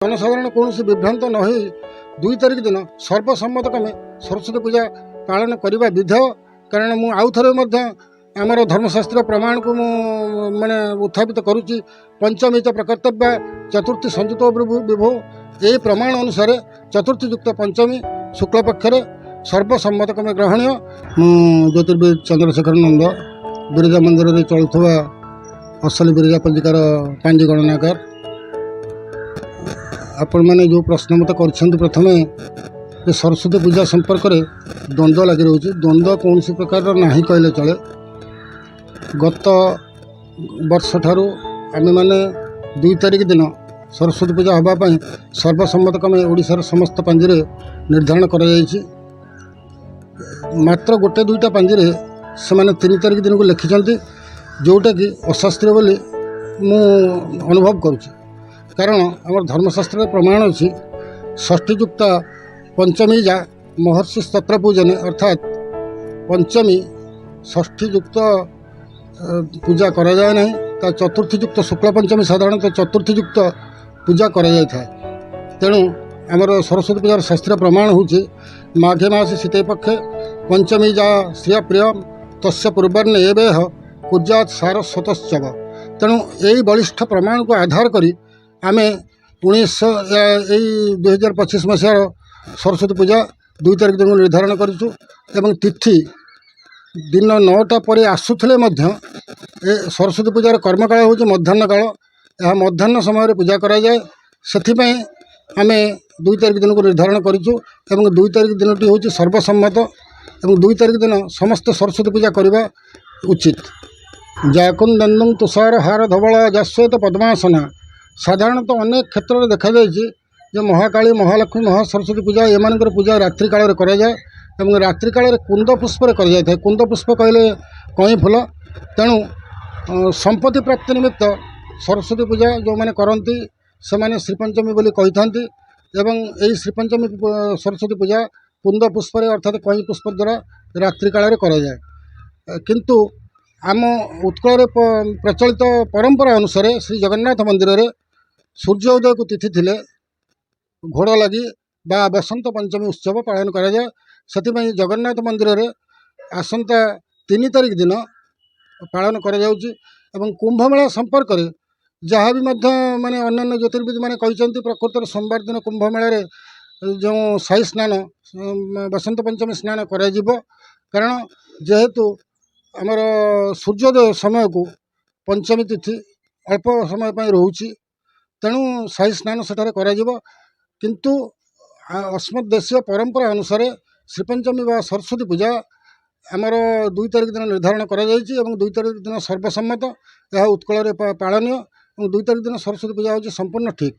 जनसाधारण कौन विभ्रांत न हो 2 तारिख दिन सर्वसम्मत क्रमे सरस्वती पूजा पालन करने विधेय। कारण मु आउ थे आमर धर्मशास्त्र प्रमाण को माने उत्थापित करुच्ची। पंचमी च प्रकर्तव्य चतुर्थी संयुत विभो ये प्रमाण अनुसार चतुर्थी युक्त पंचमी शुक्ल पक्षर सर्वसम्मत क्रमे ग्रहणीय। ज्योतिर्विद चंद्रशेखर नंद बिरजा मंदिर में चलुवा असली बिरजा पंजिकार पांजी गणनाकार। आपण मैंने जो प्रश्न मत कर प्रथमे सरस्वती पूजा संपर्क में द्वंद्व लगी रही। द्वंद्व कौन सी प्रकार नहीं कहले चले। गत वर्ष ठारू आमे माने 2 तारिख दिन सरस्वती पूजा होगापाई सर्वसम्मत क्रमे ओडिशार समस्त पांजी निर्धारण कर मात्र गोटे 2टा पांजी से 3 तारिख दिन को लिखिं जोटा कि अशास्त्रीय बोली मु अनुभव करुच्ची। कारण आम धर्मशास्त्र प्रमाण अच्छी षष्ठीयुक्त पंचमी जा महर्षि स्तोत्र पूजने अर्थात पंचमी षष्ठीयुक्त पूजा करा जाए नहीं। चतुर्थीयुक्त शुक्ल पंचमी साधारणतः चतुर्थीयुक्त पूजा करा जाए था। तेणु आमर सरस्वती पूजार शास्त्रीय प्रमाण होची माघे मास शीते पक्षे पंचमी जा श्रिय प्रिय तस्य पूर्वाह्ने एवेह पूजात सारस्वतश्चव। तेणु यही बलिष्ठ प्रमाण को आधार करी आमे 2025 मसीहार सरस्वती पूजा 2 तारिख दिन निर्धारण करूँ। एवं तिथि दिन 9टा पर आसुले सरस्वती पूजार कर्मकाल हूँ मध्याह्न काल। यह मध्याह्न समय पूजा कराए से आम 2 तारिख दिन को निर्धारण करूँ। 2 तारिख दिन टी हूँ सर्वसम्मत और 2 तारिख दिन समस्त सरस्वती पूजा करने उचित। जाकुंदं तुषार हार धवला जाश्वेत पद्मासना। साधारणतः अनेक क्षेत्र में देखा जाए महाकाली महालक्ष्मी महासरस्वती पूजा एम पूजा रात्रि काल कराए। रात्रि काल कुंद पुष्प कर कुंद पुष्प कहले कई फूल। तेणु संपत्ति प्राप्ति निमित्त सरस्वती पूजा जो मैंने करती से माने श्रीपंचमी बोली कही था। यही श्रीपंचमी सरस्वती पूजा कुंद पुष्प अर्थात कई पुष्प द्वारा रात्रि काल कराए। किंतु आम उत्कल प्रचलित परंपरा अनुसार श्री जगन्नाथ मंदिर रे सूर्योदय को तिथि थिले घोड़ लगी बा बसंत पंचमी उत्सव पालन करा जाए। से जगन्नाथ मंदिर रे आसंता 3 तारिख दिन पालन करा जाउची। एवं कुंभमेला संपर्क में जहाँ भी माने अन्य ज्योतिर्विद माने कहते प्रकृत सोमवार दिन कुंभमेला रे जो साई स्नान बसंत पंचमी स्नान करा जिवो। कारण जेहेतु आमर सूर्योदय समय को पंचमी तिथि अल्प समय पर रोची तेणु साई स्नान सेठारे करा जिवो। किंतु अस्मदेशीय परंपरा अनुसार श्रीपंचमी व सरस्वती पूजा आमर 2 तारिख दिन निर्धारण करा जायछि। 2 तारिख दिन सर्वसम्मत यह उत्कल पालनीय। 2 तारिख दिन सरस्वती पूजा होची संपूर्ण ठीक।